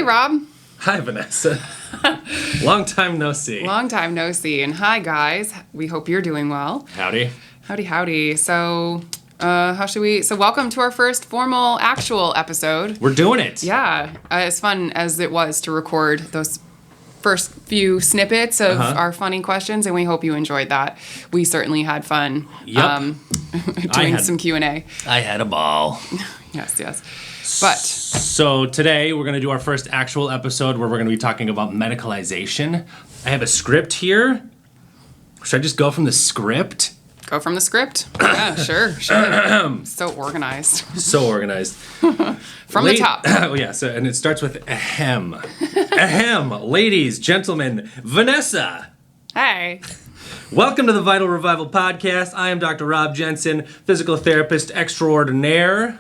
Rob. Hi, Vanessa. Long time no see. Long time no see. And hi, guys. We hope you're doing well. Howdy. Howdy. So, welcome to our first formal, actual episode. We're doing it. Yeah. As fun as it was to record those first few snippets of our funny questions, and we hope you enjoyed that. We certainly had fun doing some Q&A. I had a ball. Yes. But so today we're going to do our first actual episode where we're going to be talking about medicalization. I have a script here. Should I just go from the script? Go from the script? Yeah, sure. So organized. From the top. And it starts with Ahem. Ahem, ladies, gentlemen, Vanessa. Hey. Welcome to the Vital Revival Podcast. I am Dr. Rob Jensen, physical therapist extraordinaire.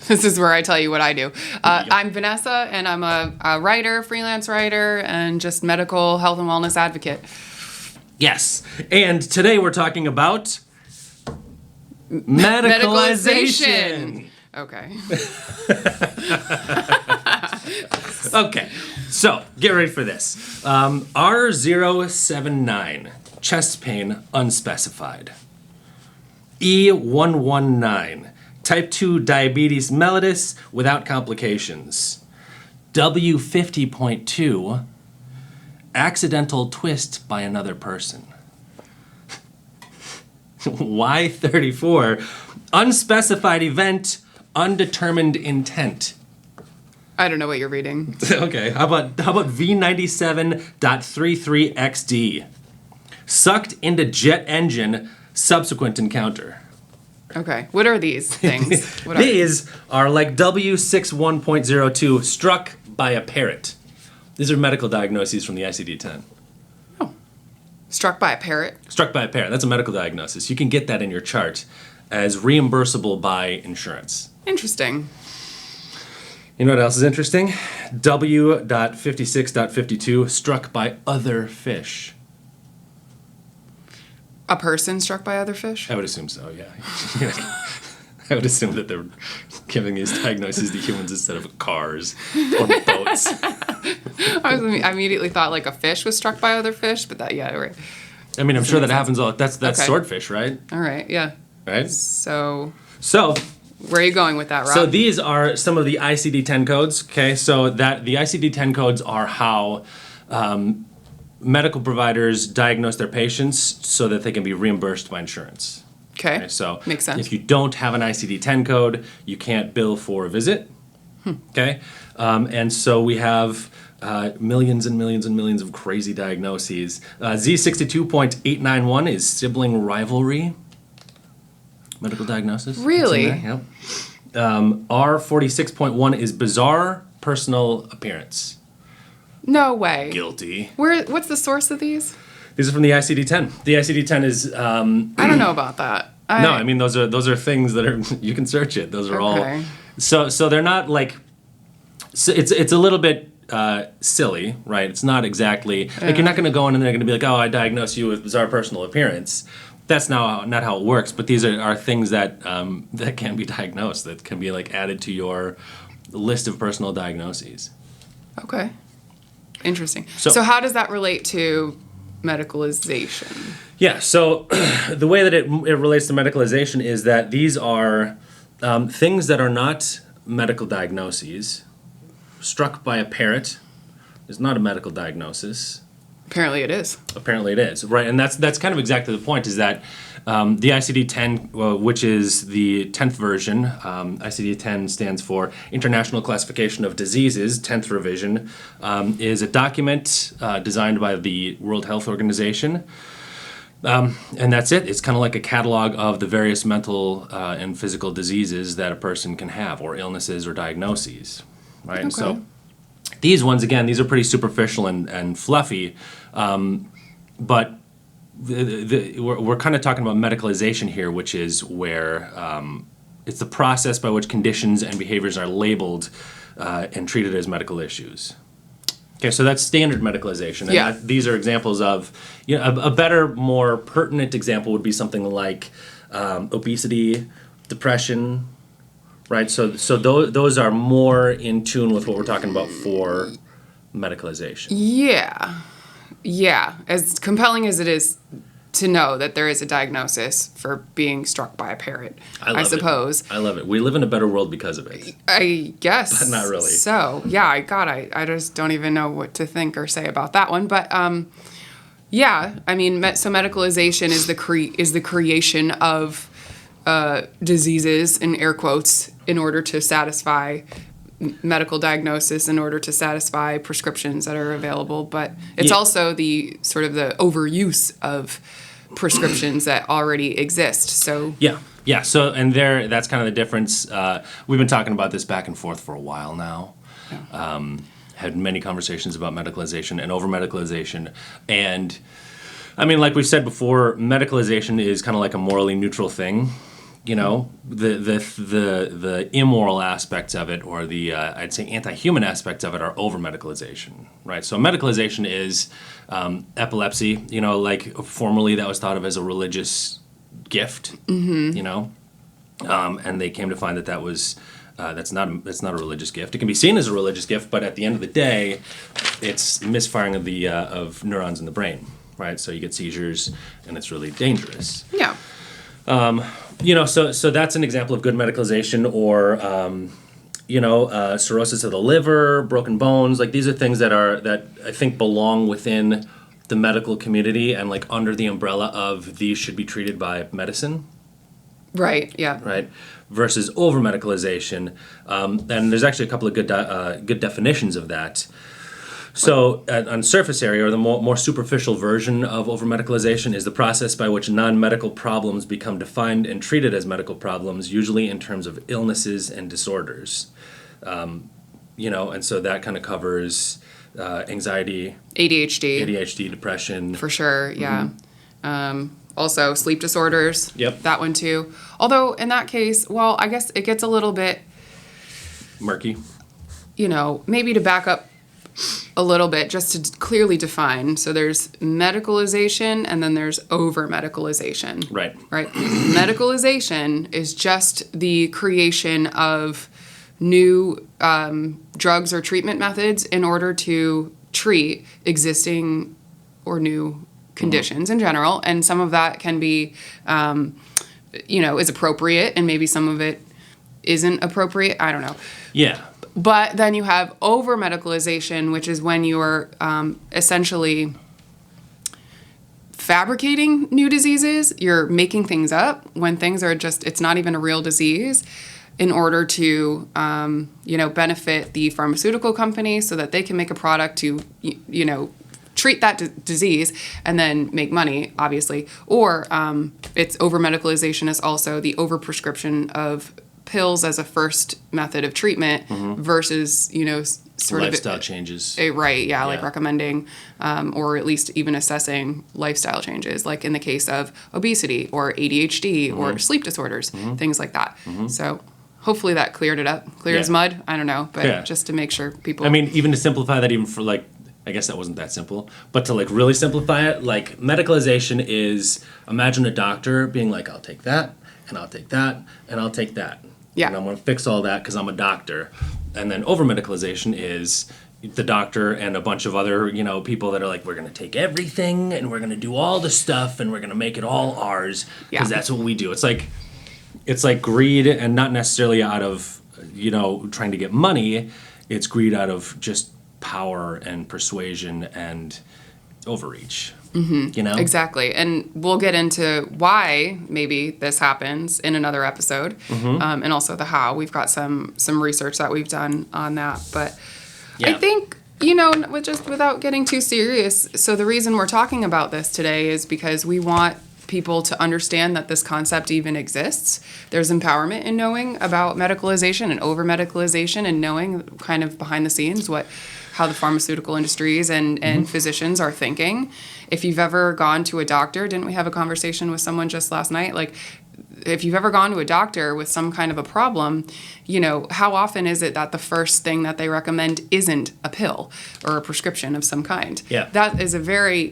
This is where I tell you what I do. I'm Vanessa, and I'm a writer, freelance writer, and just medical health and wellness advocate. Yes. And today we're talking about medicalization. Okay. Okay. So, get ready for this. R079, chest pain unspecified. E119, type 2 diabetes mellitus without complications. W50.2, accidental twist by another person. Y34, unspecified event, undetermined intent. I don't know what you're reading. Okay, how about V97.33XD? Sucked into jet engine, subsequent encounter. Okay, what are these things? These are like W61.02, struck by a parrot. These are medical diagnoses from the ICD-10. Oh. Struck by a parrot? Struck by a parrot. That's a medical diagnosis. You can get that in your chart as reimbursable by insurance. Interesting. You know what else is interesting? W.56.52, struck by other fish. A person struck by other fish? I would assume so, yeah. I would assume that they're giving these diagnoses to humans instead of cars or boats. I immediately thought like a fish was struck by other fish, but right. I mean, I'm sure that happens all. That's okay. Swordfish, right? All right, yeah. Right? So where are you going with that, Rob? So these are some of the ICD-10 codes, okay? So that the ICD-10 codes are how medical providers diagnose their patients so that they can be reimbursed by insurance. Okay, so makes sense. If you don't have an ICD-10 code, you can't bill for a visit, okay? And so we have millions and millions and millions of crazy diagnoses. Z62.891 is sibling rivalry. Medical diagnosis. Really? Yep. R46.1 is bizarre personal appearance. No way. Guilty. What's the source of these? These are from the ICD-10. The ICD-10 is. I don't know about that. No, I mean those are things that are you can search it. Those are all. So they're not like. So it's a little bit silly, right? It's not exactly like you're not going to go in and they're going to be like, oh, I diagnose you with bizarre personal appearance. That's not how it works. But these are things that that can be diagnosed, that can be like added to your list of personal diagnoses. Okay. Interesting. So how does that relate to medicalization? Yeah. So the way that it relates to medicalization is that these are things that are not medical diagnoses. Struck by a parrot is not a medical diagnosis. Apparently it is. Right, and that's kind of exactly the point, is that the ICD-10, which is the 10th version, ICD-10 stands for International Classification of Diseases, 10th revision, is a document designed by the World Health Organization. And that's it. It's kind of like a catalog of the various mental and physical diseases that a person can have, or illnesses or diagnoses, right? Okay. So these ones, again, these are pretty superficial and fluffy, but we're kind of talking about medicalization here, which is where it's the process by which conditions and behaviors are labeled and treated as medical issues. Okay, so that's standard medicalization. And these are examples of, a better, more pertinent example would be something like obesity, depression, right? So those are more in tune with what we're talking about for medicalization. Yeah. As compelling as it is to know that there is a diagnosis for being struck by a parrot, I suppose. I love it. We live in a better world because of it. I guess. But not really. So, yeah, I just don't even know what to think or say about that one. But, yeah, I mean, so medicalization is the creation of diseases, in air quotes, in order to satisfy medical diagnosis, in order to satisfy prescriptions that are available. But it's also the sort of the overuse of prescriptions that already exist. So yeah. So that's kind of the difference. We've been talking about this back and forth for a while now. Yeah. Had many conversations about medicalization and over-medicalization. And I mean, like we've said before, medicalization is kind of like a morally neutral thing. You know, the immoral aspects of it, or the I'd say anti-human aspects of it, are over-medicalization, right? So medicalization is epilepsy. You know, like formerly that was thought of as a religious gift. You know, and they came to find that was that's not a religious gift. It can be seen as a religious gift, but at the end of the day, it's misfiring of the of neurons in the brain, right? So you get seizures, and it's really dangerous. Yeah. You know, so that's an example of good medicalization, or cirrhosis of the liver, broken bones. Like these are things that I think belong within the medical community and like under the umbrella of these should be treated by medicine. Right. Yeah. Right. Versus over medicalization, and there's actually a couple of good definitions of that. So, on surface area, or the more superficial version of over-medicalization, is the process by which non-medical problems become defined and treated as medical problems, usually in terms of illnesses and disorders. You know, and so that kind of covers anxiety, ADHD, depression. For sure, yeah. Also, sleep disorders. Yep. That one too. Although, in that case, well, I guess it gets a little bit murky. You know, maybe to back up a little bit, just to clearly define. So there's medicalization, and then there's over-medicalization. Right. Medicalization is just the creation of new drugs or treatment methods in order to treat existing or new conditions in general. And some of that can be, is appropriate, and maybe some of it isn't appropriate. I don't know. Yeah. But then you have over-medicalization, which is when you're essentially fabricating new diseases. You're making things up when things are it's not even a real disease, in order to, benefit the pharmaceutical company so that they can make a product to, treat that disease and then make money, obviously. Or it's over-medicalization is also the over-prescription of pills as a first method of treatment versus, sort lifestyle of changes. Right, yeah, like recommending or at least even assessing lifestyle changes, like in the case of obesity or ADHD or sleep disorders, things like that. So hopefully that cleared it up. Clear as mud, I don't know, but just to make sure people... I mean, even to simplify that, even for like, I guess that wasn't that simple, but to like really simplify it, like medicalization is, imagine a doctor being like, I'll take that, and I'll take that, and I'll take that. Yeah. And I'm going to fix all that because I'm a doctor. And then over-medicalization is the doctor and a bunch of other, people that are like, we're going to take everything and we're going to do all the stuff and we're going to make it all ours because that's what we do. It's like greed, and not necessarily out of, trying to get money. It's greed out of just power and persuasion and overreach. Exactly. And we'll get into why maybe this happens in another episode, and also the how. We've got some research that we've done on that. But I think, without getting too serious, so the reason we're talking about this today is because we want people to understand that this concept even exists. There's empowerment in knowing about medicalization and over-medicalization, and knowing kind of behind the scenes how the pharmaceutical industries and physicians are thinking. If you've ever gone to a doctor, didn't we have a conversation with someone just last night? Like, if you've ever gone to a doctor with some kind of a problem, how often is it that the first thing that they recommend isn't a pill or a prescription of some kind? Yeah. That is a very,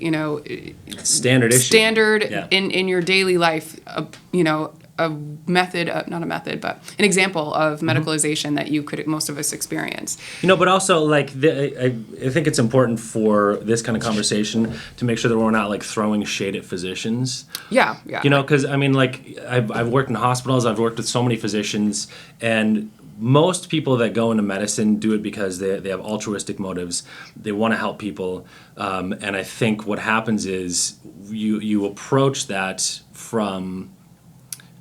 standard issue. in your daily life, a method, not a method, but an example of medicalization that most of us experience. But also, like, I think it's important for this kind of conversation to make sure that we're not, like, throwing shade at physicians. Yeah. Because, I mean, like, I've worked in hospitals, I've worked with so many physicians, and most people that go into medicine do it because they have altruistic motives. They want to help people. And I think what happens is you approach that from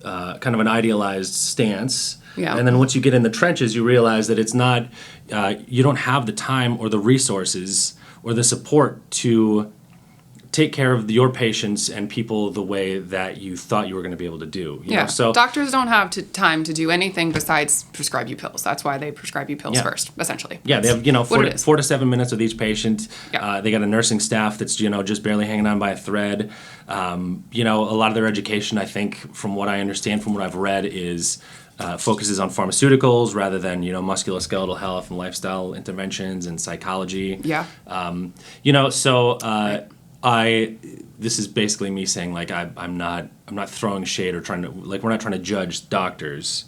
kind of an idealized stance. Yeah. And then once you get in the trenches, you realize that it's not, you don't have the time or the resources or the support to take care of your patients and people the way that you thought you were going to be able to do. You know? So doctors don't have time to do anything besides prescribe you pills. That's why they prescribe you pills first, essentially. Yeah, they have 4 to 7 minutes with each patient. Yeah. They got a nursing staff that's just barely hanging on by a thread. A lot of their education, I think, from what I understand, from what I've read, is focuses on pharmaceuticals rather than musculoskeletal health and lifestyle interventions and psychology. Yeah. This is basically me saying, like, I'm not throwing shade or trying to, like, we're not trying to judge doctors.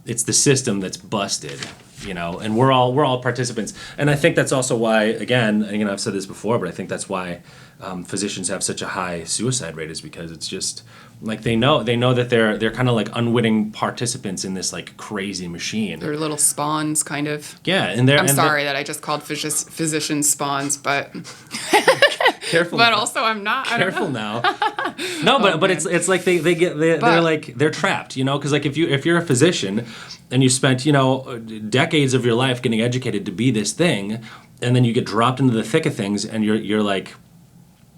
It's the system that's busted, and we're all participants. And I think that's also why, again, I've said this before, but I think that's why physicians have such a high suicide rate, is because it's just like they know that they're kind of like unwitting participants in this, like, crazy machine. They're little spawns, kind of. Yeah, and they're. I'm sorry that I just called physicians spawns, but. Careful. But now. Also, I'm not. Careful now. No, but it's like they're trapped, because, like, if you're a physician and you spent decades of your life getting educated to be this thing, and then you get dropped into the thick of things, and you're like,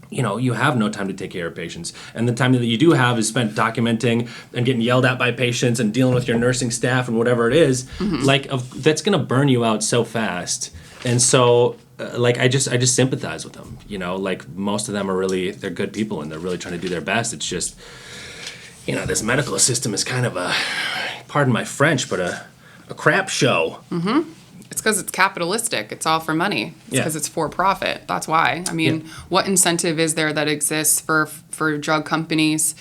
you have no time to take care of patients, and the time that you do have is spent documenting and getting yelled at by patients and dealing with your nursing staff and whatever it is. Mm-hmm. That's gonna burn you out so fast, and so. I just sympathize with them, like, most of them they're good people and they're really trying to do their best. It's just, this medical system is kind of pardon my French, but a crap show. Mm-hmm. It's because it's capitalistic. It's all for money. It's because it's for profit. That's why. I mean, what incentive is there that exists for drug companies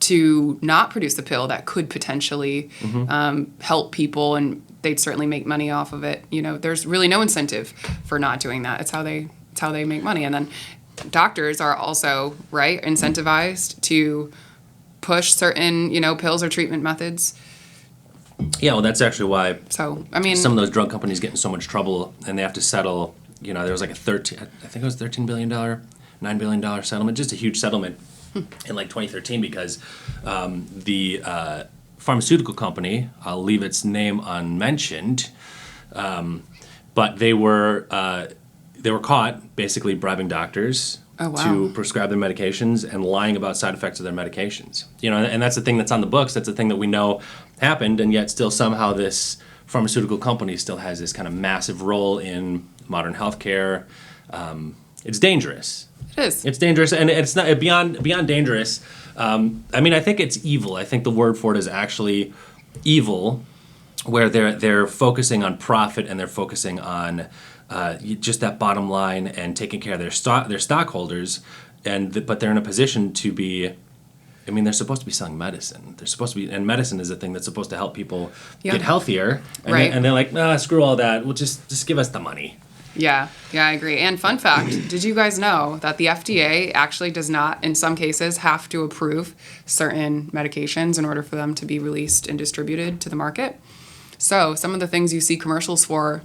to not produce a pill that could potentially help people, and they'd certainly make money off of it. There's really no incentive for not doing that. It's how they make money. And then doctors are also, right, incentivized to push certain, pills or treatment methods. Yeah, well, that's actually why. So, I mean, some of those drug companies get in so much trouble, and they have to settle. There was like $13 billion, $9 billion settlement, just a huge settlement in like 2013, because the pharmaceutical company, I'll leave its name unmentioned, but they were caught basically bribing doctors to prescribe their medications and lying about side effects of their medications. And that's the thing that's on the books. That's the thing that we know happened, and yet still somehow this pharmaceutical company still has this kind of massive role in modern healthcare. It's dangerous. It is. It's dangerous, and it's not beyond dangerous. I think it's evil. I think the word for it is actually evil, where they're focusing on profit and they're focusing on just that bottom line and taking care of their stockholders, but they're in a position to be. They're supposed to be selling medicine. They're supposed to be, and medicine is a thing that's supposed to help people get healthier. And they're like, screw all that. Well, just give us the money. Yeah, I agree. And fun fact, did you guys know that the FDA actually does not, in some cases, have to approve certain medications in order for them to be released and distributed to the market? So some of the things you see commercials for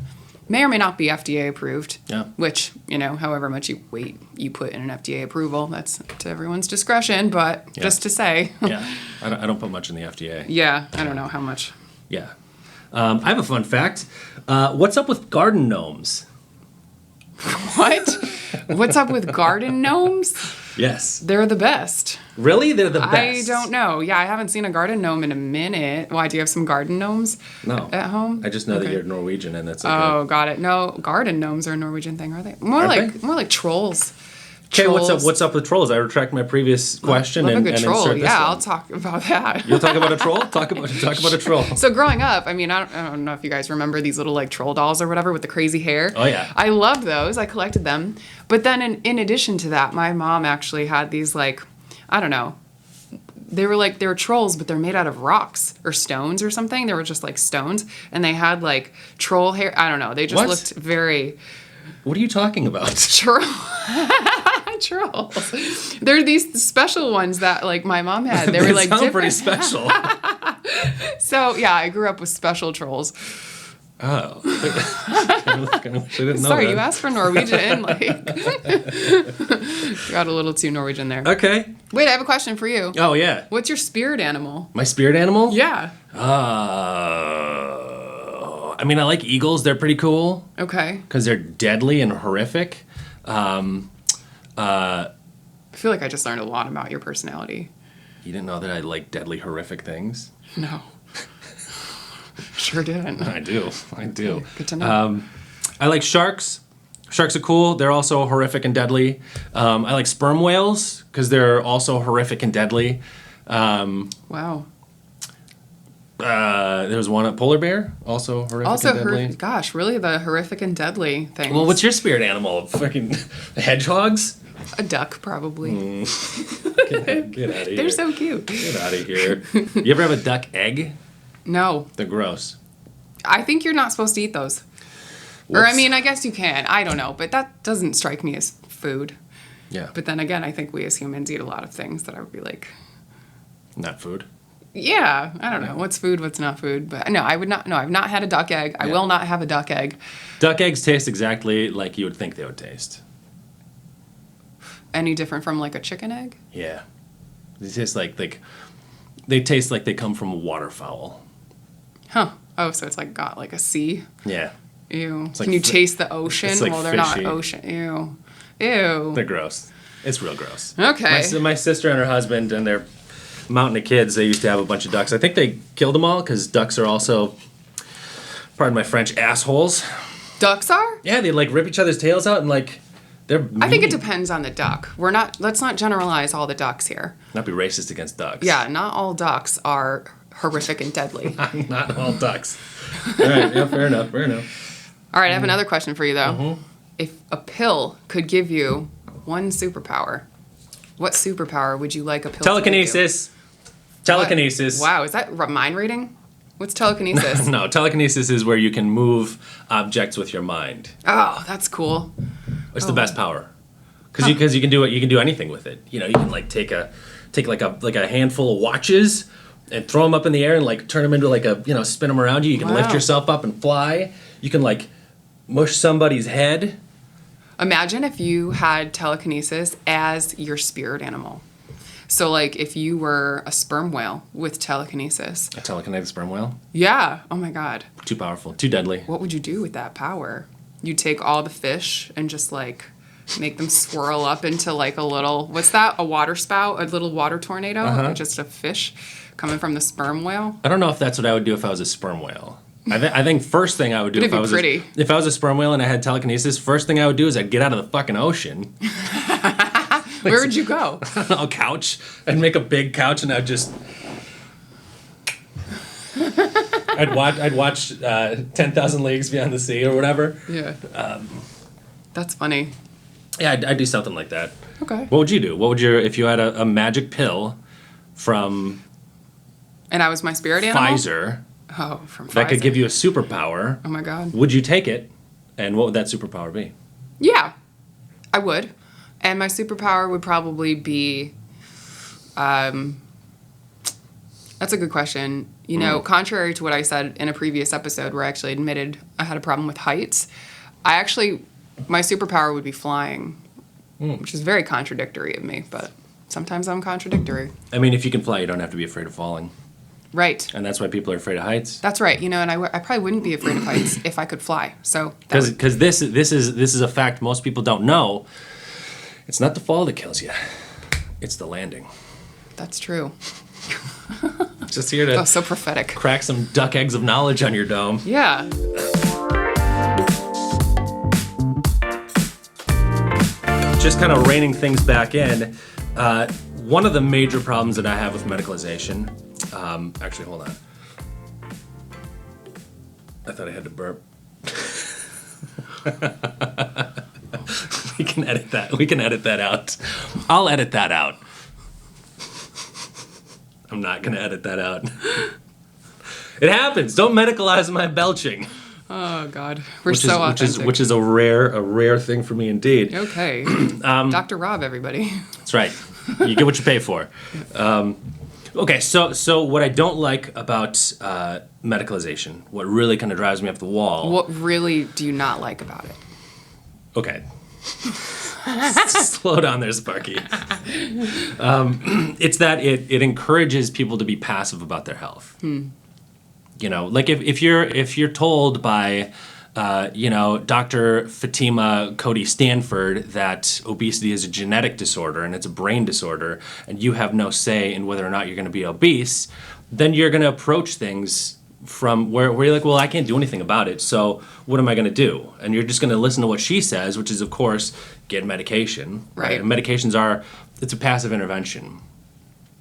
may or may not be FDA approved, which, however much weight you put in an FDA approval, that's to everyone's discretion, but just to say. I don't put much in the FDA. Yeah, I don't know how much. Yeah. I have a fun fact. What's up with garden gnomes? What? What's up with garden gnomes? Yes. They're the best. Really? They're the best? I don't know. Yeah, I haven't seen a garden gnome in a minute. Why, do you have some garden gnomes at home? I just know that you're Norwegian, and that's like got it. No, garden gnomes are a Norwegian thing, are they? More like trolls. Okay, what's up with trolls? I retract my previous question and insert this one. I'll talk about that. You'll talk about a troll? Talk about a troll. So growing up, I don't know if you guys remember these little like troll dolls or whatever with the crazy hair. Oh yeah. I loved those. I collected them. But then in addition to that, my mom actually had these like, I don't know, they were trolls, but they're made out of rocks or stones or something. They were just like stones, and they had like troll hair. I don't know. They just looked very. What are you talking about? Trolls. They're these special ones that like my mom had. They were like sound pretty special. So yeah, I grew up with special trolls. Oh. I didn't know Sorry, that. you asked for Norwegian. Like, got a little too Norwegian there. Okay. Wait, I have a question for you. Oh, yeah. What's your spirit animal? My spirit animal? Yeah. I mean, I like eagles. They're pretty cool. Okay. Because they're deadly and horrific. I feel like I just learned a lot about your personality. You didn't know that I like deadly, horrific things? No. Sure didn't. I do. Good to know. I like sharks. Sharks are cool. They're also horrific and deadly. I like sperm whales because they're also horrific and deadly. Wow. There's one at polar bear, also horrific and deadly. Gosh, really the horrific and deadly things. Well, what's your spirit animal? Fucking hedgehogs? A duck, probably. Get out of here. They're so cute. Get out of here. You ever have a duck egg? No. They're gross. I think you're not supposed to eat those. Whoops. Or, I mean, I guess you can. I don't know. But that doesn't strike me as food. Yeah. But then again, I think we as humans eat a lot of things that I would be like... Not food. Yeah. I don't know. What's food, what's not food. But no, I would not... No, I've not had a duck egg. I will not have a duck egg. Duck eggs taste exactly like you would think they would taste. Any different from, like, a chicken egg? Yeah. They taste like they taste like they come from a waterfowl. Huh. Oh, so it's like got like a sea? Yeah. Ew. It's like Can you taste the ocean? it's like Well, they're not fishy. ocean. Ew. Ew. They're gross. It's real gross. Okay. My sister and her husband and their mountain of kids, they used to have a bunch of ducks. I think they killed them all because ducks are also, pardon my French, assholes. Ducks are? Yeah, they like rip each other's tails out and like they're mean. I think it depends on the duck. Let's not generalize all the ducks here. Not be racist against ducks. Yeah, not all ducks are horrific and deadly. Not all ducks. All right, yeah, fair enough. All right, I have another question for you, though. Mm-hmm. If a pill could give you one superpower, what superpower would you like a pill Telekinesis. to give you? Telekinesis. Wow, is that mind reading? What's telekinesis? No, telekinesis is where you can move objects with your mind. Oh, that's cool. It's the best power. Because you can do it. You can do anything with it. You know, you can like take a handful of watches and throw them up in the air and like turn them into like spin them around you. You can lift yourself up and fly. You can like mush somebody's head. Imagine if you had telekinesis as your spirit animal. So like if you were a sperm whale with telekinesis. A telekinetic sperm whale? Yeah. Oh my God. Too powerful. Too deadly. What would you do with that power? You take all the fish and just like make them swirl up into like a little, what's that? A water spout? A little water tornado? Uh-huh. Just a fish coming from the sperm whale? I don't know if that's what I would do if I was a sperm whale. I think first thing I would do if I was a sperm whale and I had telekinesis, first thing I would do is I'd get out of the fucking oneocean. Where would you go? A couch. I'd make a big couch and I'd just... I'd watch 10,000 Leagues Beyond the Sea or whatever. Yeah. That's funny. Yeah, I'd do something like that. Okay. What would you do? If you had a magic pill from... And I was my spirit animal? Pfizer. Oh, from Pfizer. That could give you a superpower. Oh my God. Would you take it? And what would that superpower be? Yeah, I would. And my superpower would probably be... That's a good question. You know, contrary to what I said in a previous episode where I actually admitted I had a problem with heights, my superpower would be flying, which is very contradictory of me, but sometimes I'm contradictory. I mean, if you can fly, you don't have to be afraid of falling. Right. And that's why people are afraid of heights. That's right. You know, and I probably wouldn't be afraid of heights if I could fly. So because this is a fact most people don't know. It's not the fall that kills you. It's the landing. That's true. Just here to Oh, so prophetic. Crack some duck eggs of knowledge on your dome. Yeah. Just kind of reining things back in. One of the major problems that I have with medicalization. Actually, hold on. I thought I had to burp. We can edit that. We can edit that out. I'll edit that out. I'm not going to edit that out. It happens. Don't medicalize my belching. Oh God, we're so authentic. Which is a rare thing for me indeed. Okay, Dr. Rob, everybody. That's right. You get what you pay for. Okay, so what I don't like about medicalization, what really kind of drives me up the wall. What really do you not like about it? Okay. Slow down there, Sparky. It's that it encourages people to be passive about their health. You know, like if you're told by Dr. Fatima Cody Stanford that obesity is a genetic disorder and it's a brain disorder, and you have no say in whether or not you're going to be obese, then you're going to approach things from where you're like, well, I can't do anything about it, so what am I going to do? And you're just going to listen to what she says, which is, of course, get medication. Right. And medications it's a passive intervention.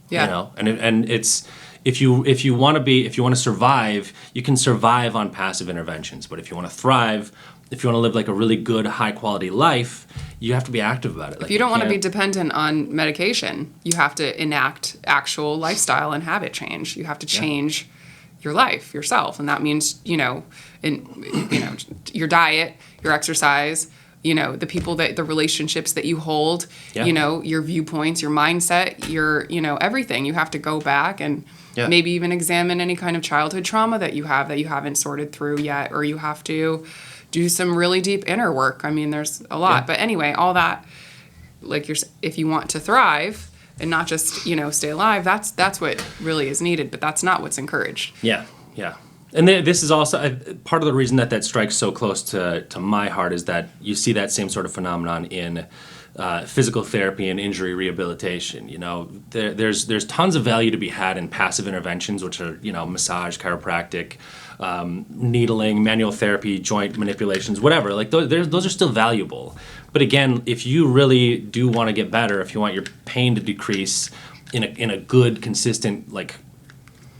Yeah. You know, and it's if you want to survive, you can survive on passive interventions. But if you want to thrive, if you want to live like a really good, high quality life, you have to be active about it. If you don't want to be dependent on medication, you have to enact actual lifestyle and habit change. You have to change your life yourself, and that means your diet, your exercise, the relationships that you hold, your viewpoints, your mindset, your everything. You have to go back and maybe even examine any kind of childhood trauma that you haven't sorted through yet, or you have to do some really deep inner work. I mean, there's a lot, but anyway, all that, if you want to thrive and not just stay alive, that's what really is needed, but that's not what's encouraged. Yeah. And this is also part of the reason that strikes so close to my heart is that you see that same sort of phenomenon in physical therapy and injury rehabilitation. There's tons of value to be had in passive interventions, which are massage, chiropractic, needling, manual therapy, joint manipulations, whatever. Like those are still valuable. But again, if you really do want to get better, if you want your pain to decrease in a good, consistent,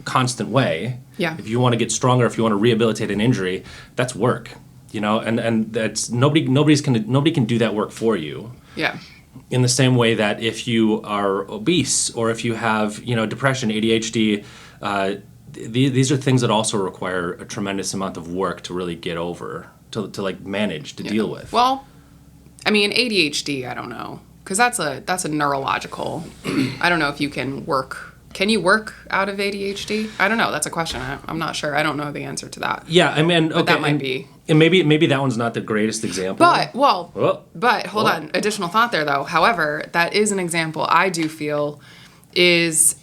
constant way, if you want to get stronger, if you want to rehabilitate an injury, that's work. And that's nobody can do that work for you. Yeah. In the same way that if you are obese or if you have depression, ADHD, these are things that also require a tremendous amount of work to really get over, to manage, to deal with. Well, I mean, ADHD, I don't know, because that's a neurological. I don't know if you can work. Can you work out of ADHD? I don't know. That's a question. I'm not sure. I don't know the answer to that. Yeah, I mean, okay, that might be. And maybe that one's not the greatest example. But hold on. Additional thought there, though. However, that is an example I do feel is,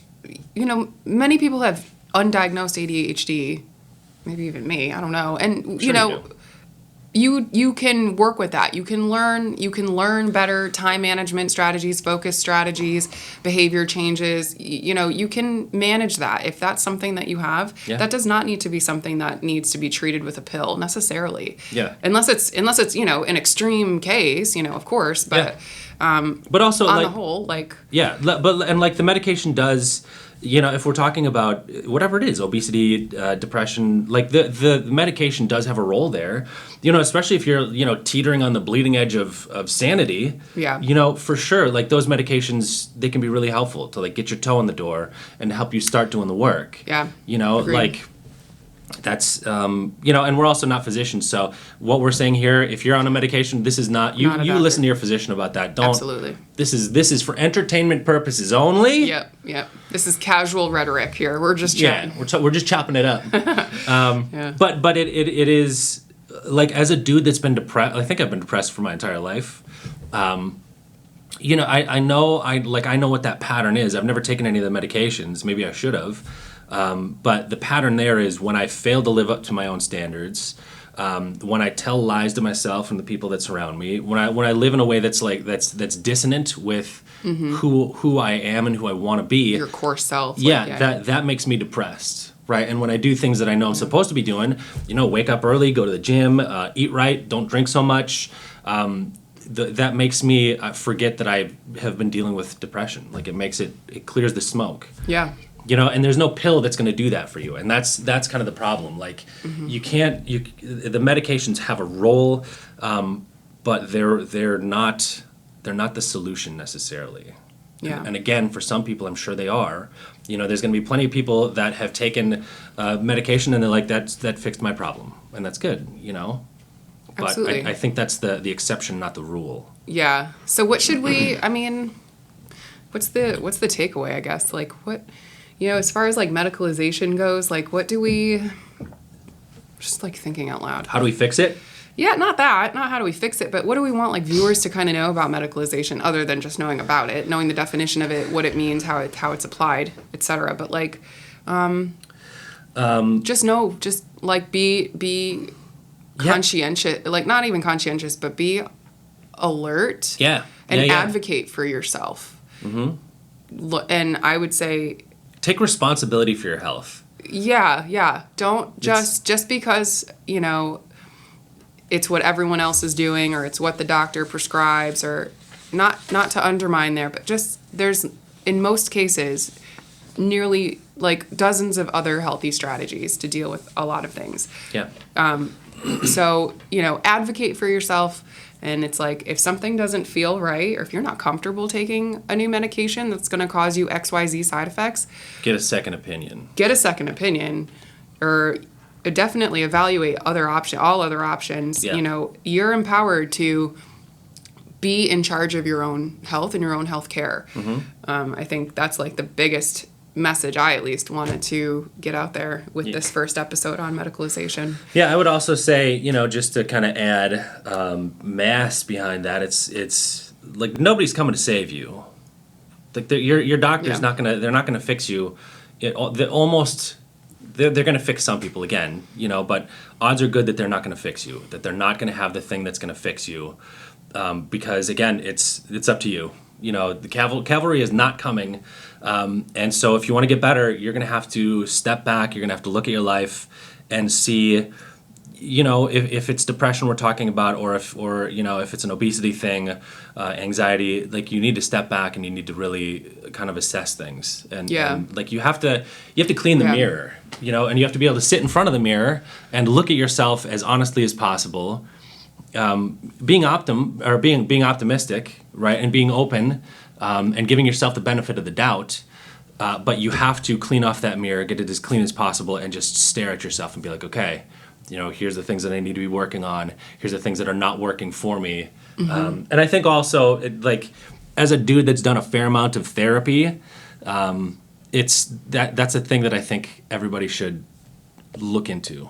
many people have undiagnosed ADHD, maybe even me. I don't know. And you can work with that. You can learn better time management strategies, focus strategies, behavior changes. You can manage that. If that's something that you have, that does not need to be something that needs to be treated with a pill necessarily. Yeah. Unless it's an extreme case, of course, but but also on the whole, but the medication does. If we're talking about whatever it is, obesity, depression, the medication does have a role there, especially if you're, teetering on the bleeding edge of sanity, for sure, those medications, they can be really helpful to get your toe in the door and help you start doing the work. Yeah. Agreed. That's, and we're also not physicians. So what we're saying here, if you're on a medication, this is not, you listen to your physician about that. Don't. Absolutely. This is for entertainment purposes only. Yep. This is casual rhetoric here. We're just chatting. Yeah, we're just chopping it up. But it is, as a dude that's been depressed, I think I've been depressed for my entire life. I know what that pattern is. I've never taken any of the medications. Maybe I should have. But the pattern there is when I fail to live up to my own standards, when I tell lies to myself and the people that surround me, when I live in a way that's that's dissonant with who I am and who I want to be, your core self. That makes me depressed, right? And when I do things that I know I'm supposed to be doing, wake up early, go to the gym, eat right, don't drink so much. That makes me forget that I have been dealing with depression. It clears the smoke. Yeah. And there's no pill that's going to do that for you, and that's kind of the problem. You can't. The medications have a role, but they're not the solution necessarily. Yeah. And again, for some people, I'm sure they are. There's going to be plenty of people that have taken medication and they're like, that fixed my problem, and that's good, But Absolutely. I think that's the exception, not the rule. Yeah. So what should we? I mean, what's the takeaway? I guess like what, as far as like medicalization goes, like what do we? Just like thinking out loud. How do we fix it? Yeah, not how do we fix it, but what do we want like viewers to kind of know about medicalization other than just knowing about it, knowing the definition of it, what it means, how it's applied, etc. But like, just like be conscientious, like not even conscientious, but be alert. Yeah. And advocate for yourself. Mm-hmm. And I would say, take responsibility for your health. Yeah. Don't just because, it's what everyone else is doing or it's what the doctor prescribes, or not to undermine there, but just there's, in most cases, nearly like dozens of other healthy strategies to deal with a lot of things. Yeah. So, advocate for yourself. And it's like, if something doesn't feel right, or if you're not comfortable taking a new medication that's going to cause you XYZ side effects, get a second opinion. Or definitely evaluate all other options. Yeah. You're empowered to be in charge of your own health and your own health care. Mm-hmm. I think that's like the biggest message I at least wanted to get out there with this first episode on medicalization. Yeah, I would also say, just to kind of add mass behind that, it's like nobody's coming to save you. Like your doctor's they're not gonna fix you. They're going to fix some people again, but odds are good that they're not going to fix you, that they're not going to have the thing that's going to fix you, because again, it's up to you. The cavalry is not coming, and so if you want to get better, you're going to have to step back. You're going to have to look at your life and see, if it's depression we're talking about, or if it's an obesity thing, anxiety, like you need to step back and you need to really kind of assess things, and like you have to clean the mirror, and you have to be able to sit in front of the mirror and look at yourself as honestly as possible, being optimistic, right, and being open, and giving yourself the benefit of the doubt. But you have to clean off that mirror, get it as clean as possible, and just stare at yourself and be like, okay, here's the things that I need to be working on. Here's the things that are not working for me. Mm-hmm. And I think also, as a dude that's done a fair amount of therapy, that's a thing that I think everybody should look into.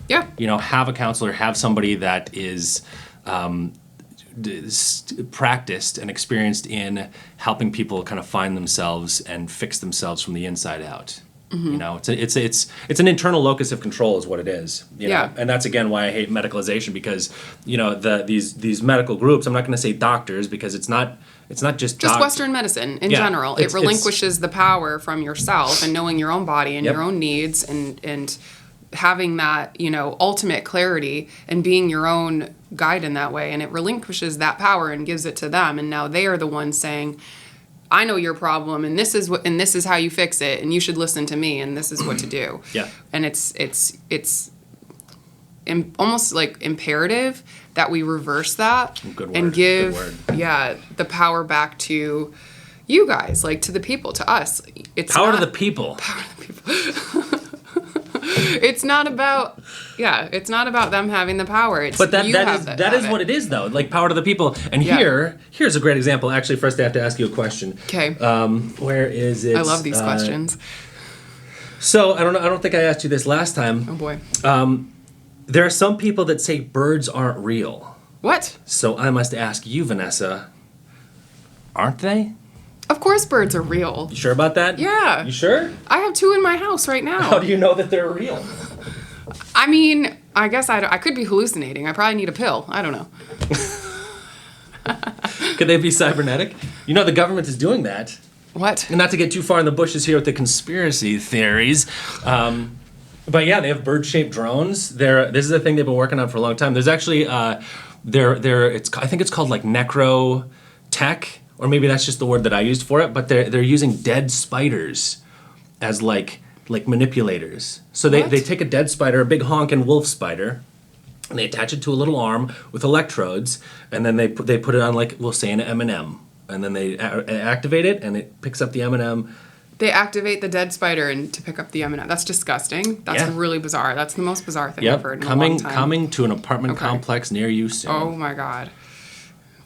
Yeah. Have a counselor, have somebody that is practiced and experienced in helping people kind of find themselves and fix themselves from the inside out. Mm-hmm. It's an internal locus of control is what it is. And that's again why I hate medicalization, because these medical groups, I'm not going to say doctors, because it's not just Western medicine in general. It relinquishes the power from yourself and knowing your own body and your own needs and having that ultimate clarity and being your own guide in that way, and it relinquishes that power and gives it to them, and now they are the ones saying, I know your problem, and this is how you fix it, and you should listen to me, and this is what to do. Yeah. And it's almost like imperative that we reverse that and give the power back to you guys, like to the people, to us. It's power to the people. Power to the people. It's not about them having the power. But that is what it is, though. Like power to the people. And here's a great example. Actually, first I have to ask you a question. Okay. Where is it? I love these questions. So I don't think I asked you this last time. Oh boy. There are some people that say birds aren't real. What? So I must ask you, Vanessa, aren't they? Of course birds are real. You sure about that? Yeah. You sure? I have 2 in my house right now. How do you know that they're real? I mean, I guess I could be hallucinating. I probably need a pill. I don't know. Could they be cybernetic? The government is doing that. What? And not to get too far in the bushes here with the conspiracy theories, but yeah, they have bird-shaped drones. This is a thing they've been working on for a long time. There's actually I think it's called like necrotech, or maybe that's just the word that I used for it. But they're using dead spiders as like manipulators. So they take a dead spider, a big honkin' wolf spider, and they attach it to a little arm with electrodes, and then they put it on, like, we'll say an M&M, and then they activate it, and it picks up the M&M, They activate the dead spider and to pick up the M&M. That's disgusting. That's really bizarre. That's the most bizarre thing I've heard in a long time. Coming to an apartment complex near you soon. Oh my God.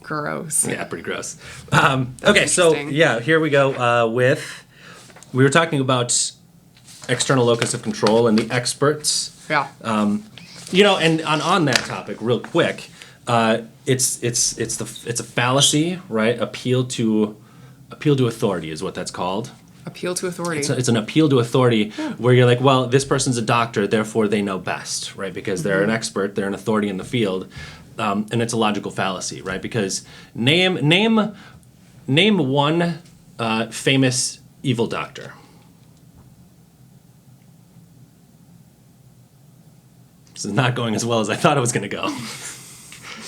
Gross. Yeah, pretty gross. Okay, so here we go we were talking about external locus of control and the experts. Yeah. And on that topic, real quick, it's a fallacy, right? Appeal to authority is what that's called. Appeal to authority. It's an appeal to authority where you're like, well, this person's a doctor, therefore they know best, right? Because they're an expert, they're an authority in the field, and it's a logical fallacy, right? Because name one famous evil doctor. This is not going as well as I thought it was going to go.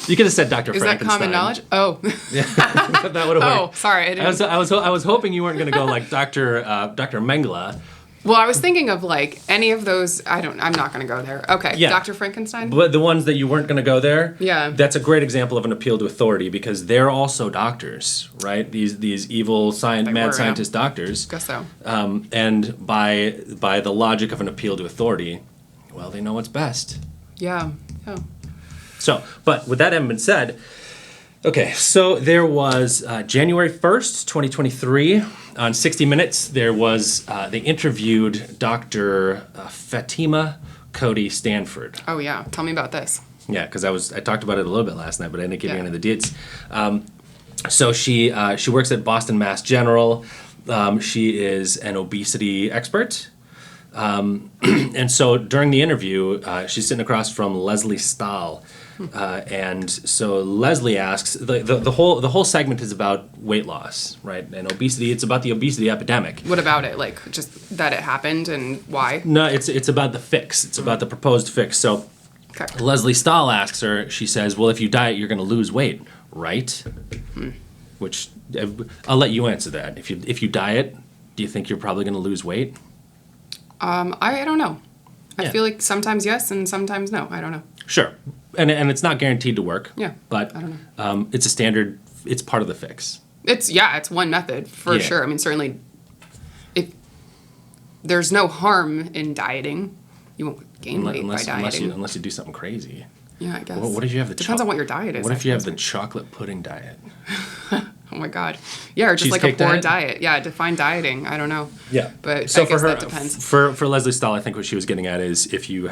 You could have said Dr. Is Frankenstein. that common knowledge? Oh. Yeah, that would have worked. Oh, sorry. I was hoping you weren't going to go like Dr. Mengele. Well, I was thinking of like any of those. I'm not going to go there. Okay. Yeah. Dr. Frankenstein? But the ones that you weren't going to go there, yeah, that's a great example of an appeal to authority because they're also doctors, right? These evil mad scientist doctors. Guess so. And by the logic of an appeal to authority, well, they know what's best. Yeah. Yeah. So, but with that having been said, okay, so there was January 1st, 2023, on 60 Minutes, they interviewed Dr. Fatima Cody Stanford. Oh, yeah. Tell me about this. Yeah, because I talked about it a little bit last night, but I didn't give you any of the deets. So she works at Boston Mass General. She is an obesity expert. And so during the interview, she's sitting across from Leslie Stahl. And so Leslie asks, the whole segment is about weight loss, right? And obesity, it's about the obesity epidemic. What about it? Like, just that it happened and why? No, it's about the fix. It's about the proposed fix. So Leslie Stahl asks her, she says, well, if you diet, you're going to lose weight, right? Which, I'll let you answer that. If you diet, do you think you're probably going to lose weight? I don't know. I feel like sometimes yes and sometimes no. I don't know. Sure. And it's not guaranteed to work. Yeah. But I don't know. It's a standard, it's part of the fix. It's one method for sure. I mean, certainly if there's no harm in dieting, you won't gain weight by dieting. Unless you do something crazy. Yeah, I guess. What if you have the Depends on what your diet is. What if you have the chocolate pudding diet? Oh my God. Yeah, or just Cheesecake like a poor diet. Yeah, define dieting. I don't know. Yeah. But so I guess for her, that depends. For Leslie Stahl, I think what she was getting at is if you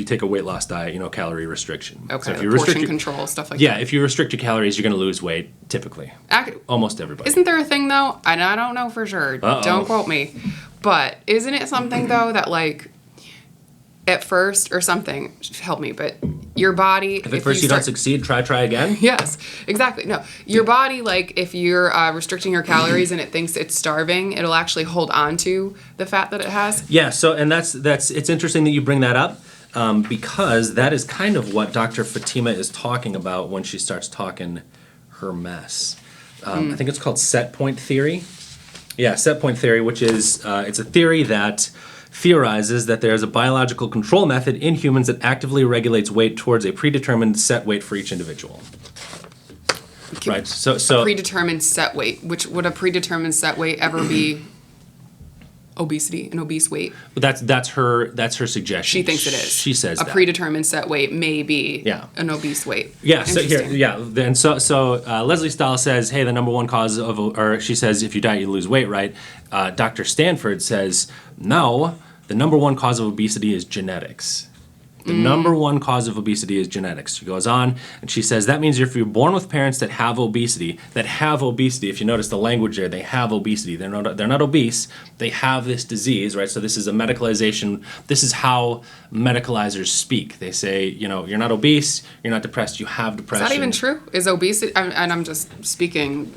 take a weight loss diet, calorie restriction. Okay, so if like you portion control, stuff like that. Yeah, if you restrict your calories, you're going to lose weight, typically. Almost everybody. Isn't there a thing, though? And I don't know for sure. Uh-oh. Don't quote me. But isn't it something, though, that like at first or something, help me, but your body... If at first you don't succeed, try again? Yes, exactly. No, your body, like if you're restricting your calories and it thinks it's starving, it'll actually hold on to the fat that it has. Yeah, so, and that's it's interesting that you bring that up because that is kind of what Dr. Fatima is talking about when she starts talking her mess. I think it's called set point theory. Yeah, set point theory, which is, it's a theory that theorizes that there is a biological control method in humans that actively regulates weight towards a predetermined set weight for each individual. Okay. Right. So a predetermined set weight. Which would a predetermined set weight ever be? Obesity, an obese weight. That's her suggestion. She thinks it is. She says a predetermined set weight may be an obese weight. Yeah. So then Leslie Stahl says, hey, the number one cause of, or she says, if you diet, you lose weight, right? Dr. Stanford says, no, the number one cause of obesity is genetics. The number one cause of obesity is genetics. She goes on and she says that means if you're born with parents that have obesity, if you notice the language there, they have obesity. They're not obese. They have this disease, right? So this is a medicalization. This is how medicalizers speak. They say, you're not obese, you're not depressed, you have depression. Is that even true? Is obesity, and I'm just speaking,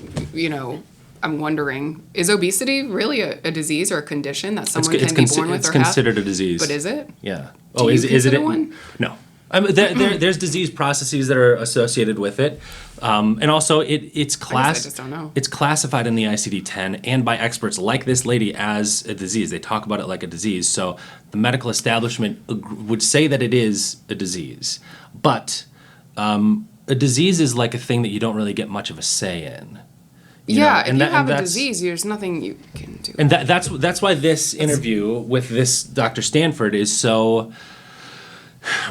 I'm wondering, is obesity really a disease or a condition that someone can be born with or have? It's considered a disease. But is it? Yeah. Is it one? No. There's disease processes that are associated with it, and also it's I just don't know. It's classified in the ICD-10 and by experts like this lady as a disease. They talk about it like a disease. So the medical establishment would say that it is a disease, but a disease is like a thing that you don't really get much of a say in. Yeah, if you have a disease, there's nothing you can do. And that's why this interview with this Dr. Stanford is so.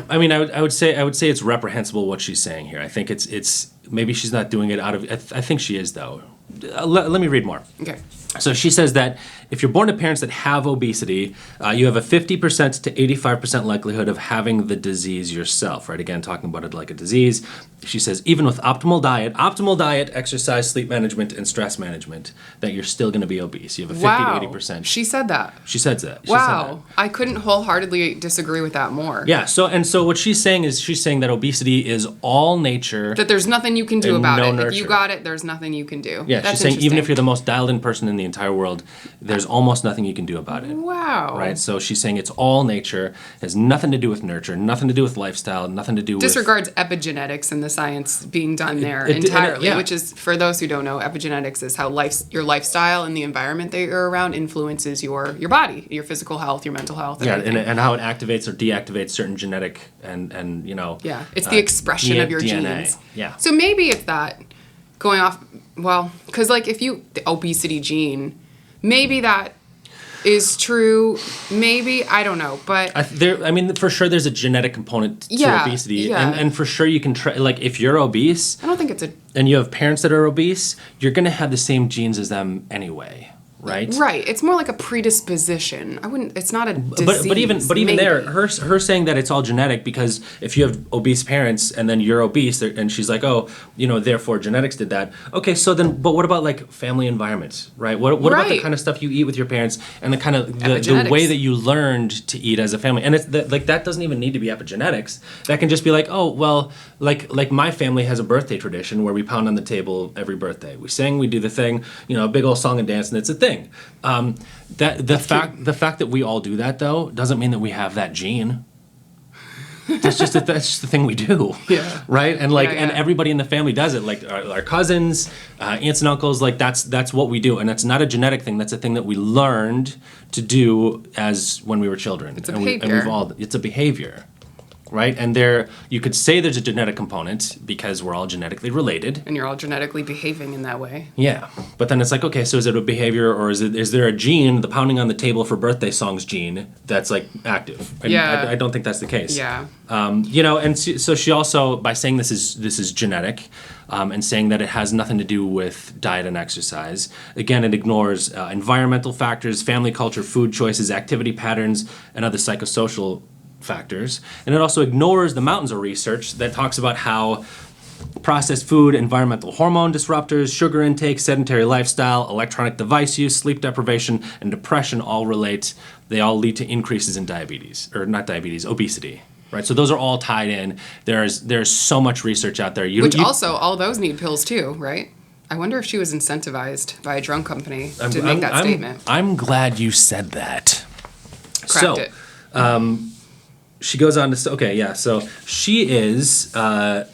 I mean, I would say it's reprehensible what she's saying here. I think it's maybe she's not doing it out of. I think she is though. Let me read more. Okay. So she says that if you're born to parents that have obesity, you have a 50% to 85% likelihood of having the disease yourself, right? Again, talking about it like a disease. She says, even with optimal diet, exercise, sleep management, and stress management, that you're still going to be obese. You have a 50 to 80%. She said that. She says that. Wow. I couldn't wholeheartedly disagree with that more. Yeah. So what she's saying is that obesity is all nature. That there's nothing you can do about it. Nurture. If you got it, there's nothing you can do. Yeah. She's saying even if you're the most dialed in person in the entire world, there's almost nothing you can do about it. Wow. Right? So she's saying it's all nature, has nothing to do with nurture, nothing to do with lifestyle, nothing to do disregards epigenetics and the science being done there entirely, which is, for those who don't know, epigenetics is how your lifestyle and the environment that you're around influences your body, your physical health, your mental health. Yeah, and how it activates or deactivates certain genetic and Yeah, it's the expression of your DNA. genes. Yeah. So maybe it's that going off, well, because like if the obesity gene, maybe that is true. Maybe, I don't know, but I mean, for sure, there's a genetic component to obesity, yeah. and for sure you can try. Like, if you're obese, I don't think it's and you have parents that are obese, you're gonna have the same genes as them anyway, right? Right. It's more like a predisposition. It's not a disease. But even there, her saying that it's all genetic, because if you have obese parents and then you're obese, and she's like, oh, therefore genetics did that. Okay, so then, but what about like family environments, right? What about the kind of stuff you eat with your parents and the kind of the way that you learned to eat as a family? And it's that doesn't even need to be epigenetics. That can just be like, oh, well, like my family has a birthday tradition where we pound on the table every birthday. We sing, we do the thing, a big old song and dance, and it's a thing. The fact that we all do that though doesn't mean that we have that gene. That's just the thing we do. Yeah. Right. And and everybody in the family does it. Like our cousins, aunts and uncles. Like that's what we do, and that's not a genetic thing. That's a thing that we learned to do as when we were children. It's a behavior. It's a behavior. Right? And you could say there's a genetic component because we're all genetically related. And you're all genetically behaving in that way. Yeah. But then it's like, okay, so is it a behavior, or is there a gene, the pounding on the table for birthday songs gene, that's like active? And I don't think that's the case. Yeah. And so she also, by saying this is genetic, and saying that it has nothing to do with diet and exercise, again, it ignores environmental factors, family culture, food choices, activity patterns, and other psychosocial factors. And it also ignores the mountains of research that talks about how processed food, environmental hormone disruptors, sugar intake, sedentary lifestyle, electronic device use, sleep deprivation, and depression they all lead to increases in obesity. Right? So those are all tied in. There's so much research out there. Also, all those need pills too, right? I wonder if she was incentivized by a drug company to make that statement. I'm glad you said that. Cracked it. She goes on to say, okay, yeah, so she is her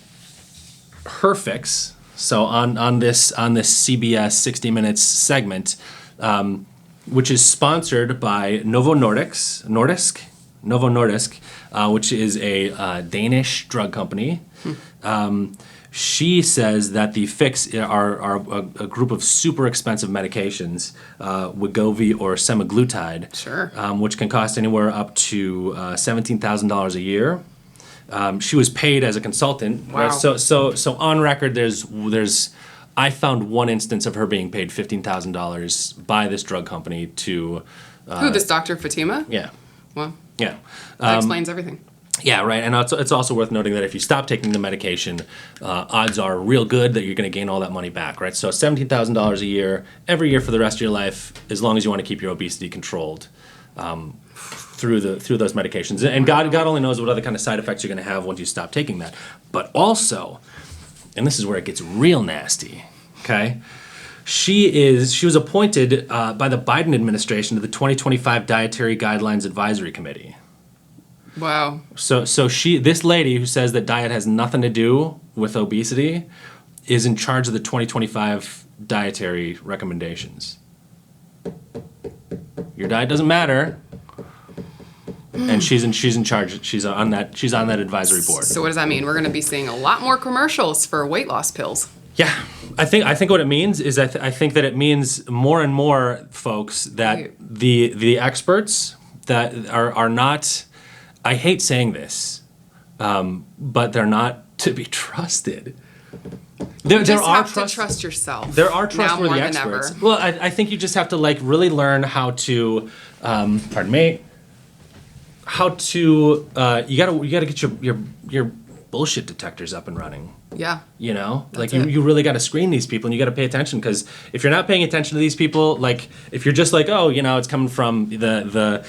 fix. So on this CBS 60 Minutes segment, which is sponsored by Novo Nordisk, which is a Danish drug company. She says that the fix are a group of super expensive medications, Wegovy or semaglutide, sure, which can cost anywhere up to $17,000 a year. She was paid as a consultant. Wow. Right? So on record, I found one instance of her being paid $15,000 by this drug company to. Who, this Dr. Fatima? Yeah. Well. Yeah. That explains everything. Yeah, right. And it's also worth noting that if you stop taking the medication, odds are real good that you're going to gain all that money back, right? So $17,000 a year, every year for the rest of your life, as long as you want to keep your obesity controlled through those medications. And God only knows what other kind of side effects you're going to have once you stop taking that. But also, and this is where it gets real nasty, okay? She was appointed by the Biden administration to the 2025 Dietary Guidelines Advisory Committee. Wow. So this lady who says that diet has nothing to do with obesity is in charge of the 2025 dietary recommendations. Your diet doesn't matter, and she's in charge. She's on that advisory board. So what does that mean? We're going to be seeing a lot more commercials for weight loss pills. Yeah, I think what it means is I think that it means more and more, folks, that the experts that are not. I hate saying this, but they're not to be trusted. You just have to trust yourself. There are trustworthy experts. Well, I think you just have to like really learn how to. Pardon me. How to you gotta get your bullshit detectors up and running. Yeah. You know, like you really got to screen these people, and you got to pay attention, because if you're not paying attention to these people, like if you're just like, oh, you know, it's coming from the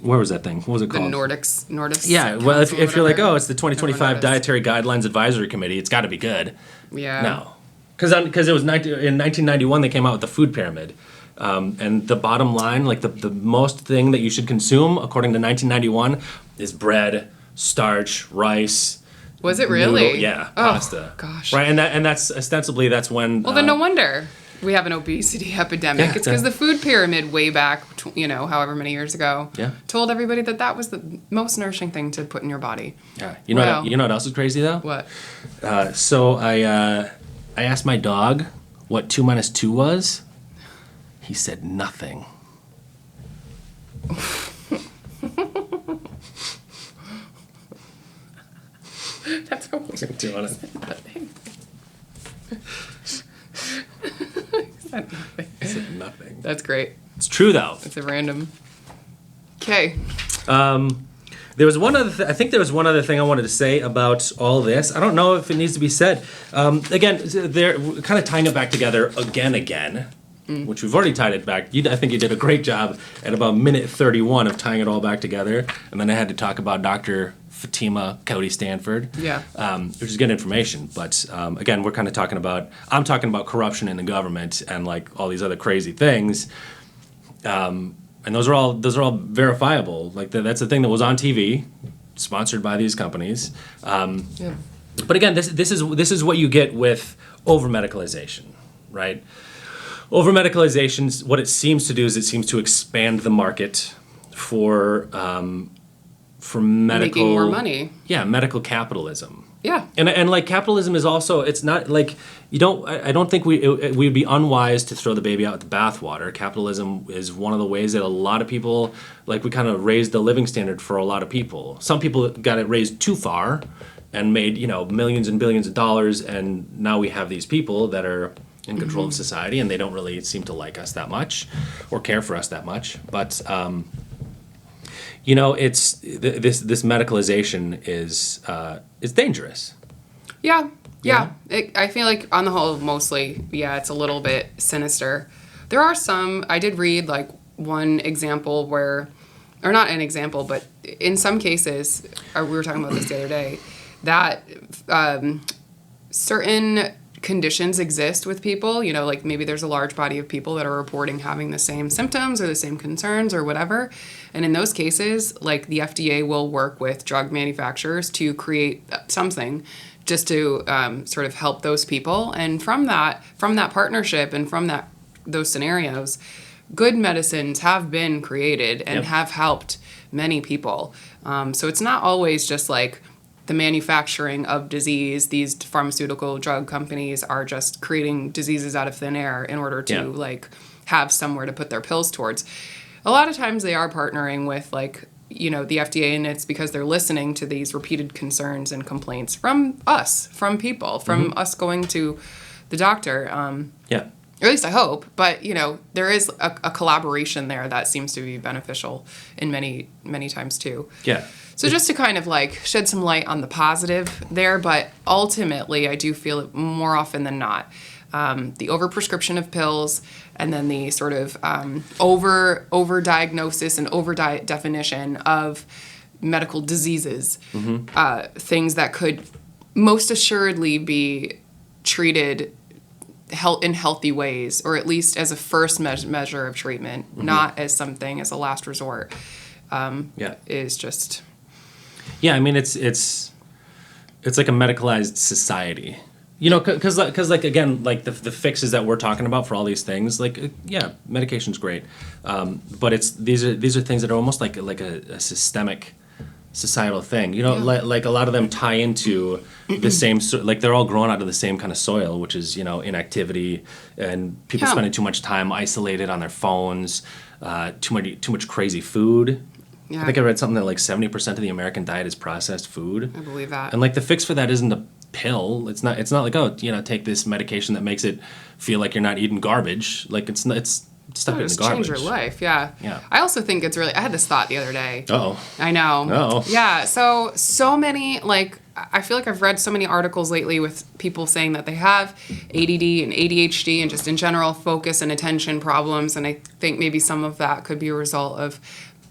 where was that thing? What was it called? The Nordics. Yeah. Well, if you're like, oh, it's the 2025 Dietary Guidelines Advisory Committee, it's got to be good. Yeah. No, because it was in 1991 they came out with the food pyramid. And the bottom line, like the most thing that you should consume, according to 1991, is bread, starch, rice. Was it really? Noodle, yeah, pasta. Gosh. Right, and that's ostensibly that's when. Well, then no wonder we have an obesity epidemic. Yeah, it's because the food pyramid way back, however many years ago, told everybody that was the most nourishing thing to put in your body. Yeah, you know what else is crazy though? What? So I asked my dog what 2 minus 2 was. He said nothing. That's what we're doing it. He said nothing. That's great. It's true though. It's a random. Okay. There was one other. I think there was one other thing I wanted to say about all this. I don't know if it needs to be said. Again, they're kind of tying it back together again. Which we've already tied it back. I think you did a great job at about minute 31 of tying it all back together. And then I had to talk about Dr. Fatima Cody Stanford, which is good information. But again, we're kind of talking about, I'm talking about corruption in the government and like all these other crazy things. And those are all verifiable. Like that's the thing that was on TV, sponsored by these companies. But again, this is what you get with over-medicalization, right? Over-medicalization, what it seems to do is it seems to expand the market for medical... Making more money. Yeah, medical capitalism. Yeah. And like capitalism is also, it's not like, I don't think we'd be unwise to throw the baby out with the bathwater. Capitalism is one of the ways that a lot of people, like we kind of raised the living standard for a lot of people. Some people got it raised too far and made, millions and billions of dollars, and now we have these people that are in control of society, and they don't really seem to like us that much or care for us that much. But it's this medicalization is dangerous. Yeah. I feel like on the whole, mostly, it's a little bit sinister. There are some. I did read like one example where, or not an example, but in some cases, we were talking about this the other day, that certain conditions exist with people, like maybe there's a large body of people that are reporting having the same symptoms or the same concerns or whatever. And in those cases, like the FDA will work with drug manufacturers to create something just to sort of help those people. And from that partnership and from those scenarios, good medicines have been created and have helped many people. So it's not always just like the manufacturing of disease. These pharmaceutical drug companies are just creating diseases out of thin air in order to like have somewhere to put their pills towards. A lot of times they are partnering with like, the FDA, and it's because they're listening to these repeated concerns and complaints from us, from people, from us going to the doctor. Or at least I hope. But, there is a collaboration there that seems to be beneficial in many, many times too. Yeah. So just to kind of like shed some light on the positive there, but ultimately I do feel it more often than not. The overprescription of pills and then the sort of over diagnosis and over definition of medical diseases, things that could most assuredly be treated in healthy ways, or at least as a first measure of treatment, not as something as a last resort, is just... Yeah, I mean, it's like a medicalized society, because like again, like the fixes that we're talking about for all these things, like medication's great, but these are things that are almost like a systemic societal thing. You know, like a lot of them tie into the same, like they're all growing out of the same kind of soil, which is, you know, inactivity and people spending too much time isolated on their phones, too much crazy food. Yeah. I think I read something that like 70% of the American diet is processed food. I believe that. And like the fix for that isn't a pill. It's not like, oh, you know, take this medication that makes it feel like you're not eating garbage. Like it's stuff in the garbage. Change your life, yeah. I also think it's really, I had this thought the other day. Uh-oh. I know. Uh-oh. Yeah, so many, like, I feel like I've read so many articles lately with people saying that they have ADD and ADHD and just in general focus and attention problems, and I think maybe some of that could be a result of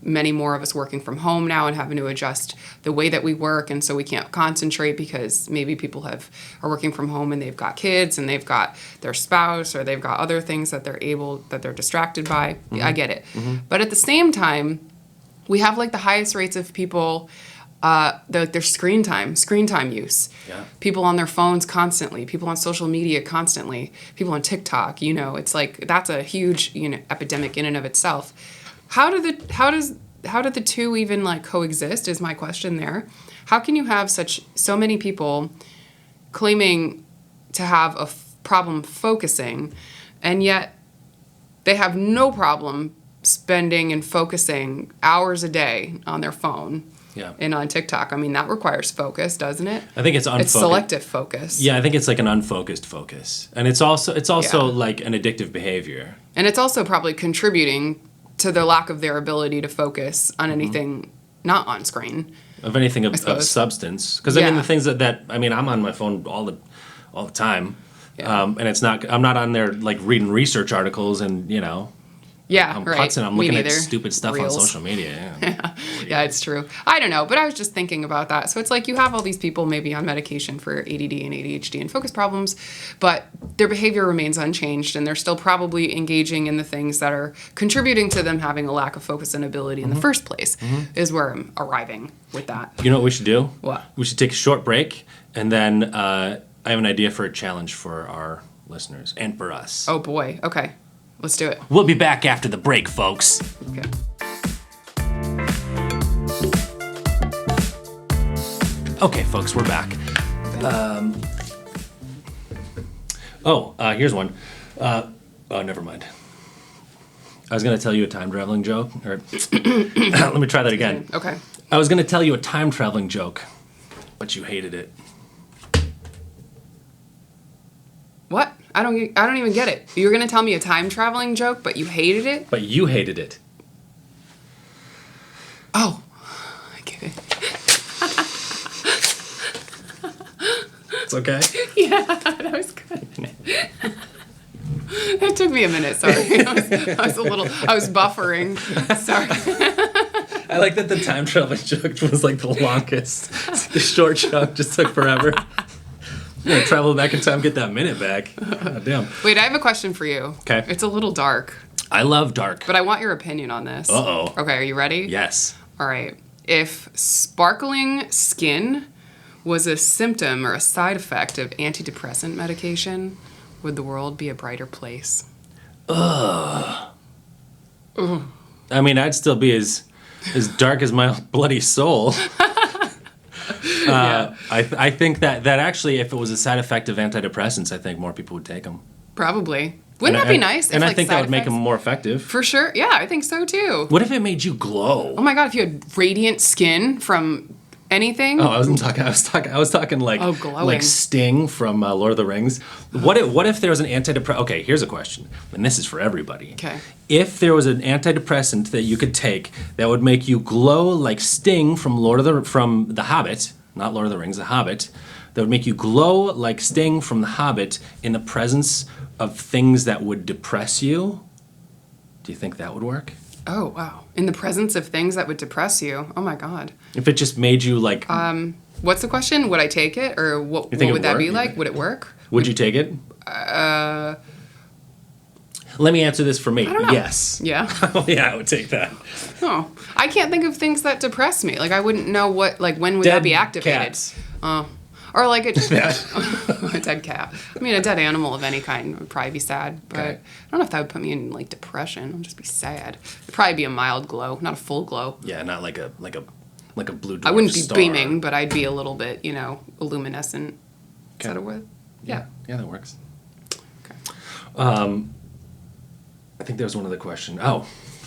many more of us working from home now and having to adjust the way that we work, and so we can't concentrate because maybe people are working from home and they've got kids and they've got their spouse or they've got other things that they're distracted by. Mm-hmm. I get it. Mm-hmm. But at the same time, we have like the highest rates of people their screen time use. Yeah. People on their phones constantly, people on social media constantly, people on TikTok, you know, it's like that's a huge, you know, epidemic in and of itself. How do the two even like coexist is my question there. How can you have so many people claiming to have a problem focusing and yet they have no problem spending and focusing hours a day on their phone? Yeah. And on TikTok? I mean, that requires focus, doesn't it? I think it's unfocused. It's selective focus. Yeah, I think it's like an unfocused focus. And it's also like an addictive behavior. And it's also probably contributing to the lack of their ability to focus on anything not on screen. Of anything of substance. Because I mean, the things that I mean, I'm on my phone all the time. Yeah. And I'm not on there like reading research articles and, you know. Yeah, I'm right. I'm looking at stupid stuff Reels. On social media. Yeah. Yeah, it's true. I don't know, but I was just thinking about that. So it's like you have all these people maybe on medication for ADD and ADHD and focus problems, but their behavior remains unchanged and they're still probably engaging in the things that are contributing to them having a lack of focus and ability in the first place, is where I'm arriving with that. You know what we should do? What? We should take a short break, and then I have an idea for a challenge for our listeners and for us. Oh, boy. Okay. Let's do it. We'll be back after the break, folks. Okay. Okay, folks, we're back. Here's one. Never mind. I was going to tell you a time-traveling joke. Or let me try that again. Okay. I was going to tell you a time-traveling joke, but you hated it. What? I don't even get it. You were going to tell me a time-traveling joke, but you hated it? But you hated it. Oh, I get it. It's okay? Yeah, that was good. It took me a minute, sorry. I was buffering. Sorry. I like that the time-traveling joke was like the longest. The short joke just took forever. I'm gonna travel back in time, get that minute back. God damn. Wait, I have a question for you. Okay. It's a little dark. I love dark. But I want your opinion on this. Uh-oh. Okay, are you ready? Yes. All right. If sparkling skin was a symptom or a side effect of antidepressant medication, would the world be a brighter place? Ugh. I mean, I'd still be as dark as my bloody soul. Yeah. I think that actually, if it was a side effect of antidepressants, I think more people would take them. Probably. Wouldn't that be nice? And I think that would make them more effective. For sure. Yeah, I think so too. What if it made you glow? Oh my God, if you had radiant skin from anything? Oh, I was talking like glowing. Like Sting from Lord of the Rings. What if there was an antidepressant? Okay, here's a question, and this is for everybody. Okay. If there was an antidepressant that you could take that would make you glow like Sting from The Hobbit, not Lord of the Rings, The Hobbit, that would make you glow like Sting from The Hobbit in the presence of things that would depress you, do you think that would work? Oh, wow. In the presence of things that would depress you. Oh, my God. If it just made you like... what's the question? Would I take it? Or what would that be like? Would it work? Would you take it? Let me answer this for me. I don't know. Yes. Yeah? Yeah, I would take that. Oh. I can't think of things that depress me. Like, I wouldn't know when would that be activated? Cats. Or like a dead cat. I mean, a dead animal of any kind would probably be sad. But I don't know if that would put me in like depression. I'd just be sad. It'd probably be a mild glow, not a full glow. Yeah, not like a like a blue dwarf I wouldn't be star. beaming, but I'd be a little bit, luminescent. Okay. Is that a word? Yeah. Yeah, that works. Okay. I think there was one other question. Oh.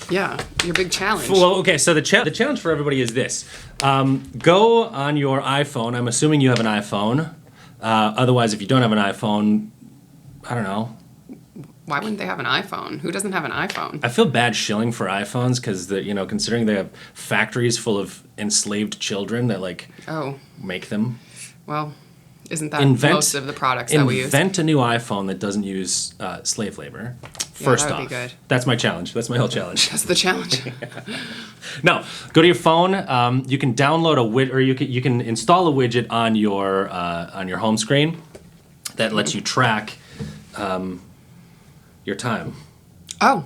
Yeah, your big challenge. Well, okay, so the challenge for everybody is this. Go on your iPhone. I'm assuming you have an iPhone. Otherwise, if you don't have an iPhone, I don't know. Why wouldn't they have an iPhone? Who doesn't have an iPhone? I feel bad shilling for iPhones because, considering they have factories full of enslaved children that, make them. Well, isn't that most of the products that we use? Invent a new iPhone that doesn't use slave labor. First that off, would be good. That's my challenge. That's my whole challenge. That's the challenge. No, go to your phone. You can download a widget, or you can install a widget on your home screen that lets you track your time. Oh.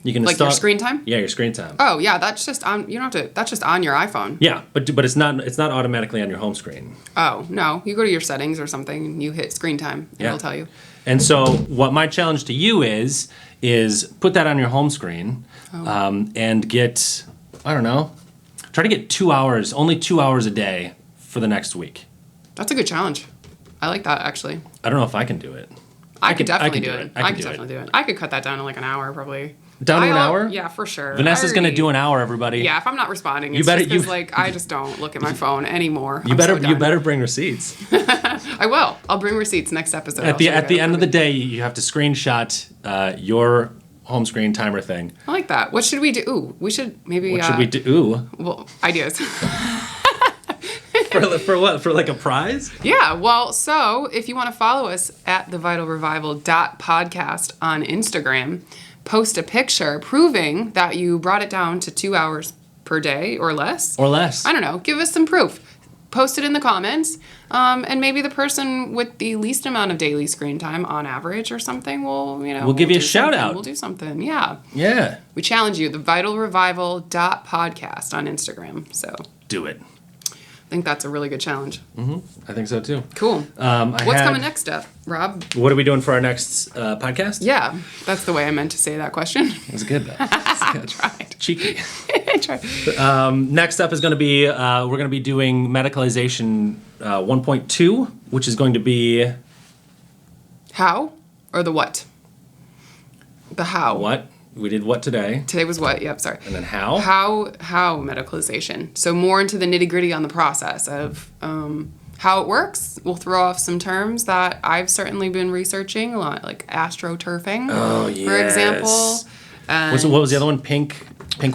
You can your screen time? Yeah, your screen time. Oh, yeah, that's just on. You don't have to. That's just on your iPhone. Yeah, but it's not automatically on your home screen. Oh no, you go to your settings or something, and you hit screen time, and it'll tell you. And so, what my challenge to you is put that on your home screen, and get, I don't know, try to get 2 hours, only 2 hours a day for the next week. That's a good challenge. I like that actually. I don't know if I can do it. I could definitely do it. I could definitely do it. I could cut that down to like an hour probably. Down to an hour? Yeah, for sure. Vanessa's going to do an hour, everybody. Yeah, if I'm not responding, it's just because I just don't look at my phone anymore. You better bring receipts. I will. I'll bring receipts next episode. At the end of the day, you have to screenshot your home screen timer thing. I like that. What should we do? Ooh, we should maybe... What should we do? Ooh. Well, ideas. For what? For like a prize? Yeah, well, so if you want to follow us at thevitalrevival.podcast on Instagram, post a picture proving that you brought it down to 2 hours per day or less. Or less. I don't know. Give us some proof. Post it in the comments, and maybe the person with the least amount of daily screen time on average or something will, we'll give you a shout out. We'll do something. Yeah. Yeah. We challenge you, thevitalrevival.podcast on Instagram. So do it. I think that's a really good challenge. Mm-hmm. I think so too. Cool. What's coming next up, Rob? What are we doing for our next podcast? Yeah, that's the way I meant to say that question. It was good though. I tried. Cheeky. I tried. Next up is going to be we're going to be doing medicalization 1.2, which is going to be how or the what? The how. What? We did what today? Today was what? Yep, sorry. And then how? How medicalization. So more into the nitty-gritty on the process of how it works. We'll throw off some terms that I've certainly been researching a lot, like astroturfing, for example. What was the other one? Pink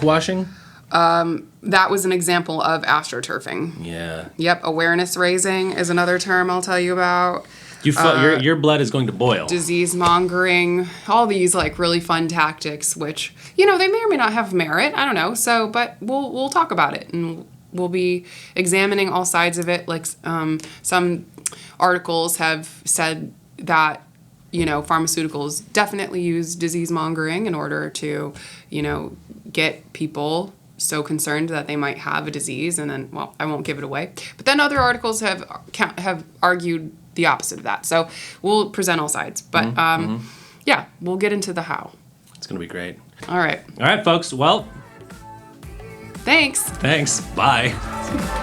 washing? That was an example of astroturfing. Yeah. Yep, awareness raising is another term I'll tell you about. Your blood is going to boil. Disease mongering, all these like really fun tactics, which they may or may not have merit. I don't know. So, but we'll talk about it, and we'll be examining all sides of it. Like some articles have said that pharmaceuticals definitely use disease mongering in order to get people so concerned that they might have a disease, and then I won't give it away. But then other articles have argued the opposite of that. So we'll present all sides. But yeah, we'll get into the how. It's going to be great. All right. All right, folks. Well, thanks. Bye.